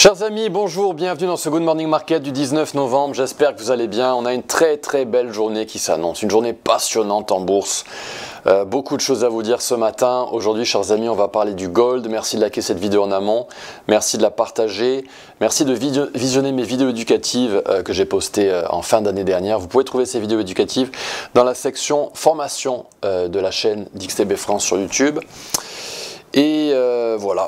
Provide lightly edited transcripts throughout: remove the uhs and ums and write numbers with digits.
Chers amis, bonjour, bienvenue dans ce Good Morning Market du 19 novembre, j'espère que vous allez bien. On a une très belle journée qui s'annonce, une journée passionnante en bourse. Beaucoup de choses à vous dire ce matin. Aujourd'hui, chers amis, on va parler du gold. Merci de liker cette vidéo en amont, merci de la partager, merci de visionner mes vidéos éducatives que j'ai postées en fin d'année dernière. Vous pouvez trouver ces vidéos éducatives dans la section formation de la chaîne d'XTB France sur YouTube. Et voilà,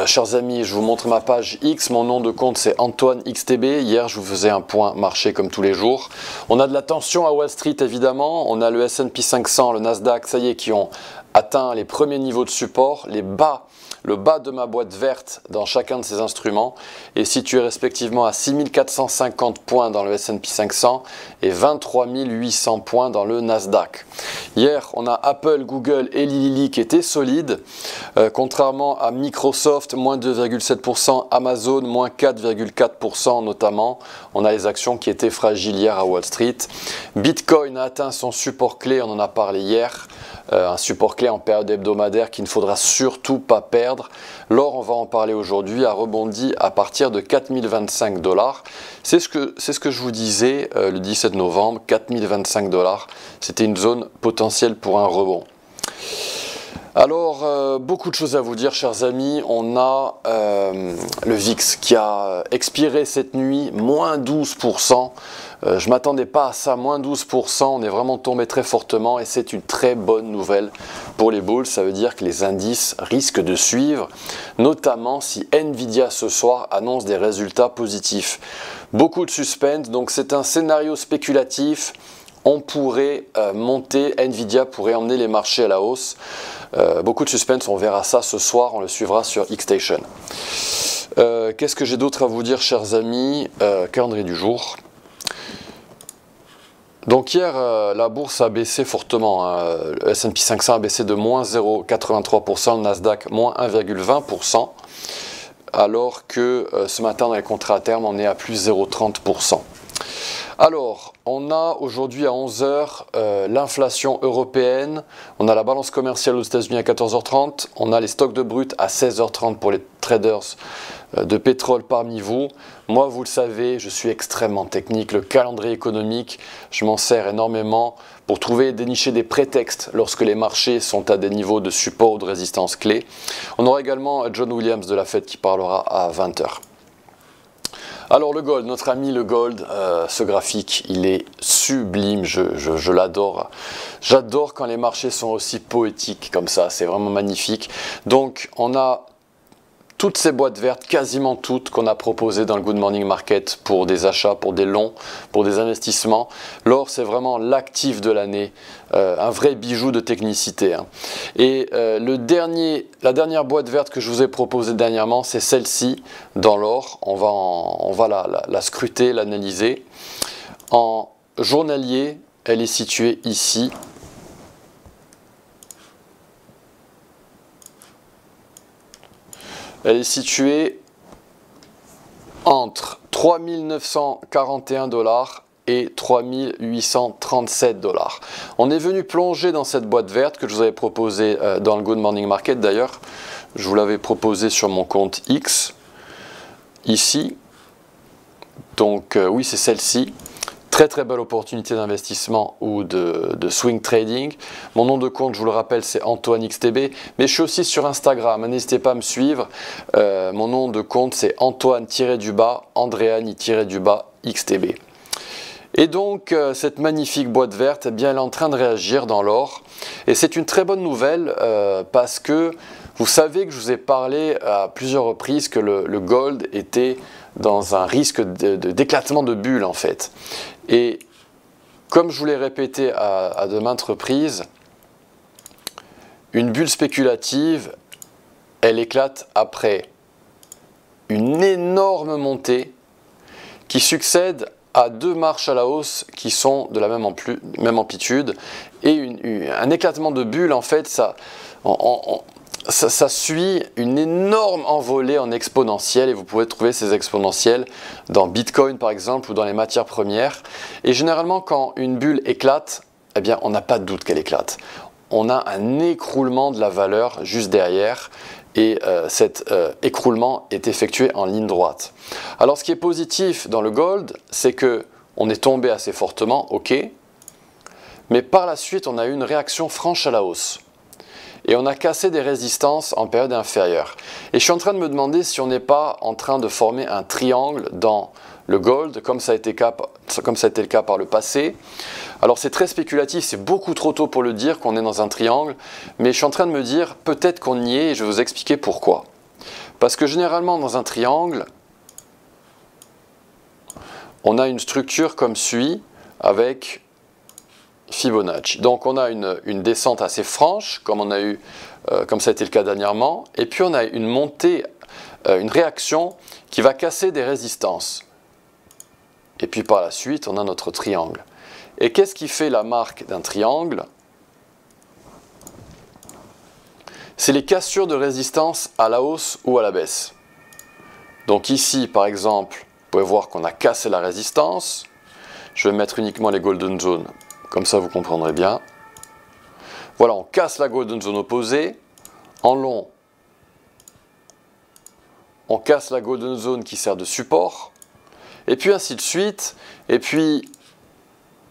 chers amis, je vous montre ma page X, mon nom de compte c'est Antoine XTB. Hier je vous faisais un point marché comme tous les jours. On a de la tension à Wall Street évidemment, on a le S&P 500, le Nasdaq, ça y est, qui ont atteint les premiers niveaux de support, le bas de ma boîte verte dans chacun de ces instruments est situé respectivement à 6450 points dans le S&P 500 et 23 800 points dans le Nasdaq. Hier, on a Apple, Google et Lilly qui étaient solides, contrairement à Microsoft, moins 2,7%, Amazon, moins 4,4% notamment. On a les actions qui étaient fragiles hier à Wall Street. Bitcoin a atteint son support clé, on en a parlé hier. Un support clé en période hebdomadaire qu'il ne faudra surtout pas perdre. L'or, on va en parler aujourd'hui, a rebondi à partir de 4025 $. C'est ce que je vous disais le 17 novembre, 4025 $. C'était une zone potentielle pour un rebond. Alors, beaucoup de choses à vous dire, chers amis. On a le VIX qui a expiré cette nuit, moins 12%. Je ne m'attendais pas à ça, moins 12%. On est vraiment tombé très fortement et c'est une très bonne nouvelle pour les bulls. Ça veut dire que les indices risquent de suivre, notamment si Nvidia ce soir annonce des résultats positifs. Beaucoup de suspense, donc c'est un scénario spéculatif. On pourrait monter, Nvidia pourrait emmener les marchés à la hausse. Beaucoup de suspense, on verra ça ce soir, on le suivra sur Xstation. Qu'est-ce que j'ai d'autre à vous dire, chers amis? Calendrier du jour. Donc hier, la bourse a baissé fortement. Le S&P 500 a baissé de moins 0,83%, le Nasdaq moins 1,20%, alors que ce matin dans les contrats à terme, on est à plus 0,30%. Alors, on a aujourd'hui à 11 h l'inflation européenne, on a la balance commerciale aux États-Unis à 14 h 30, on a les stocks de brut à 16 h 30 pour les traders de pétrole parmi vous. Moi, vous le savez, je suis extrêmement technique, le calendrier économique, je m'en sers énormément pour trouver et dénicher des prétextes lorsque les marchés sont à des niveaux de support ou de résistance clés. On aura également John Williams de la Fed qui parlera à 20 h. Alors le gold, notre ami le gold, ce graphique, il est sublime, je l'adore. J'adore quand les marchés sont aussi poétiques comme ça, c'est vraiment magnifique. Donc on a toutes ces boîtes vertes, quasiment toutes qu'on a proposées dans le Good Morning Market pour des achats, pour des longs, pour des investissements. L'or, c'est vraiment l'actif de l'année, un vrai bijou de technicité. Hein. Et la dernière boîte verte que je vous ai proposée dernièrement, c'est celle-ci dans l'or. On va la scruter, l'analyser. En journalier, elle est située ici. Elle est située entre 3 941 $ et 3 837 $. On est venu plonger dans cette boîte verte que je vous avais proposée dans le Good Morning Market d'ailleurs. Je vous l'avais proposée sur mon compte X, ici. Donc oui, c'est celle-ci. Très belle opportunité d'investissement ou de swing trading. Mon nom de compte, je vous le rappelle, c'est Antoine XTB. Mais je suis aussi sur Instagram, n'hésitez pas à me suivre. Mon nom de compte, c'est Antoine-Andréani-XTB. Et donc, cette magnifique boîte verte, eh bien, elle est en train de réagir dans l'or. Et c'est une très bonne nouvelle parce que vous savez que je vous ai parlé à plusieurs reprises que le gold était dans un risque d'éclatement de bulles en fait. Et comme je vous l'ai répété à de maintes reprises, une bulle spéculative, elle éclate après une énorme montée qui succède à deux marches à la hausse qui sont de la même amplitude. Et un éclatement de bulle, en fait, ça suit une énorme envolée en exponentielle et vous pouvez trouver ces exponentielles dans Bitcoin par exemple ou dans les matières premières. Et généralement quand une bulle éclate, eh bien on n'a pas de doute qu'elle éclate. on a un écroulement de la valeur juste derrière et cet écroulement est effectué en ligne droite. Alors ce qui est positif dans le gold, c'est que on est tombé assez fortement, ok, mais par la suite on a eu une réaction franche à la hausse. Et on a cassé des résistances en période inférieure. Et je suis en train de me demander si on n'est pas en train de former un triangle dans le gold, comme ça a été le cas par le passé. Alors c'est très spéculatif, c'est beaucoup trop tôt pour le dire qu'on est dans un triangle, mais je suis en train de me dire peut-être qu'on y est et je vais vous expliquer pourquoi. Parce que généralement dans un triangle, on a une structure comme suit avec Fibonacci. Donc on a une descente assez franche, comme on a eu, comme ça a été le cas dernièrement, et puis on a une montée, une réaction qui va casser des résistances. Et puis par la suite, on a notre triangle. Et qu'est-ce qui fait la marque d'un triangle? C'est les cassures de résistance à la hausse ou à la baisse. Donc ici, par exemple, vous pouvez voir qu'on a cassé la résistance. Je vais mettre uniquement les golden zones. Comme ça, vous comprendrez bien. Voilà, on casse la golden zone opposée. En long, on casse la golden zone qui sert de support. Et puis ainsi de suite. Et puis,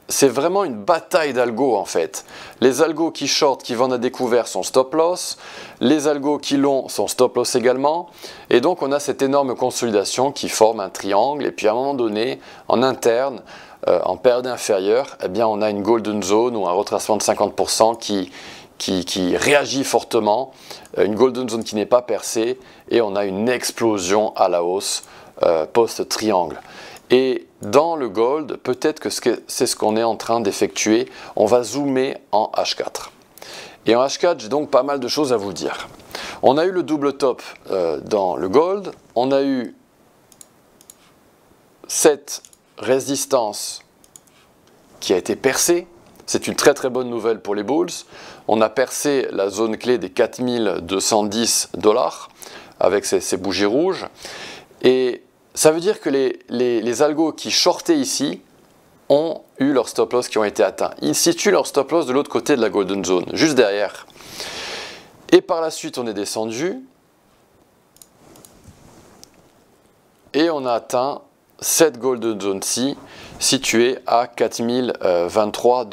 c'est vraiment une bataille d'algos en fait. Les algos qui short, qui vendent à découvert sont stop loss. Les algos qui long sont stop loss également. Et donc, on a cette énorme consolidation qui forme un triangle. Et puis, à un moment donné, en interne, en période inférieure, eh bien, on a une golden zone ou un retracement de 50% qui réagit fortement, une golden zone qui n'est pas percée, et on a une explosion à la hausse post-triangle. Et dans le gold, peut-être que c'est ce qu'on est en train d'effectuer. On va zoomer en H4. Et en H4, j'ai donc pas mal de choses à vous dire. On a eu le double top dans le gold, on a eu cette résistance qui a été percée. C'est une très très bonne nouvelle pour les bulls. On a percé la zone clé des 4210 $ avec ces bougies rouges. Et ça veut dire que les algos qui shortaient ici ont eu leurs stop loss qui ont été atteints. Ils situent leur stop loss de l'autre côté de la golden zone, juste derrière. Et par la suite, on est descendu. Et on a atteint cette golden zone-ci, située à 4023 $.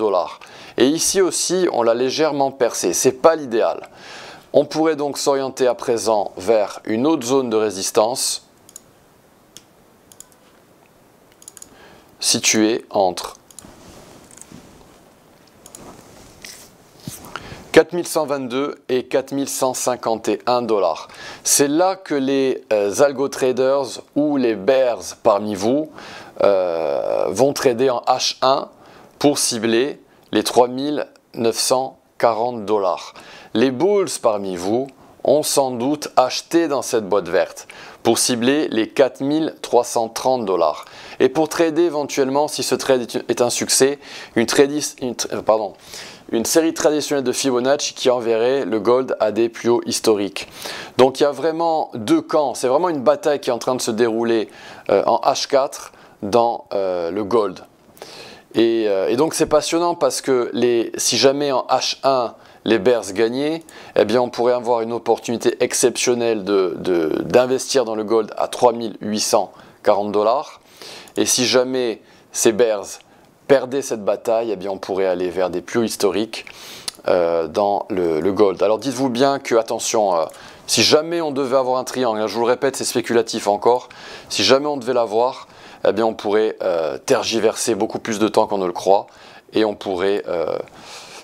Et ici aussi, on l'a légèrement percé. Ce n'est pas l'idéal. On pourrait donc s'orienter à présent vers une autre zone de résistance, située entre 4122 et 4151 $. C'est là que les algo traders ou les bears parmi vous vont trader en H1 pour cibler les 3940 $. Les bulls parmi vous ont sans doute acheté dans cette boîte verte pour cibler les 4330 $. Et pour trader éventuellement, si ce trade est un succès, une série traditionnelle de Fibonacci qui enverrait le gold à des plus hauts historiques. Donc il y a vraiment deux camps, c'est vraiment une bataille qui est en train de se dérouler en H4 dans le gold. Et donc c'est passionnant parce que si jamais en H1 les bears gagnaient, eh bien on pourrait avoir une opportunité exceptionnelle d'investir dans le gold à 3840 $. Et si jamais ces bears perdaient cette bataille, eh bien on pourrait aller vers des plus hauts historiques dans le gold. Alors dites-vous bien que, attention, si jamais on devait avoir un triangle, je vous le répète, c'est spéculatif encore, si jamais on devait l'avoir, eh bien on pourrait tergiverser beaucoup plus de temps qu'on ne le croit et on pourrait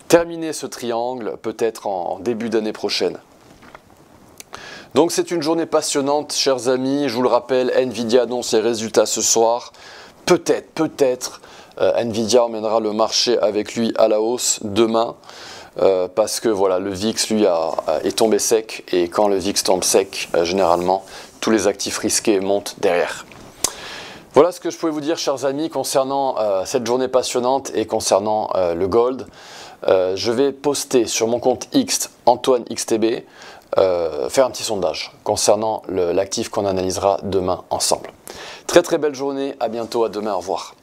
terminer ce triangle peut-être en début d'année prochaine. Donc c'est une journée passionnante, chers amis. Je vous le rappelle, Nvidia annonce ses résultats ce soir. Peut-être, Nvidia emmènera le marché avec lui à la hausse demain. Parce que voilà, le VIX lui est tombé sec. Et quand le VIX tombe sec, généralement, tous les actifs risqués montent derrière. Voilà ce que je pouvais vous dire, chers amis, concernant cette journée passionnante et concernant le gold. Je vais poster sur mon compte X, Antoine XTB, faire un petit sondage concernant l'actif qu'on analysera demain ensemble. Très très belle journée, à bientôt, à demain, au revoir.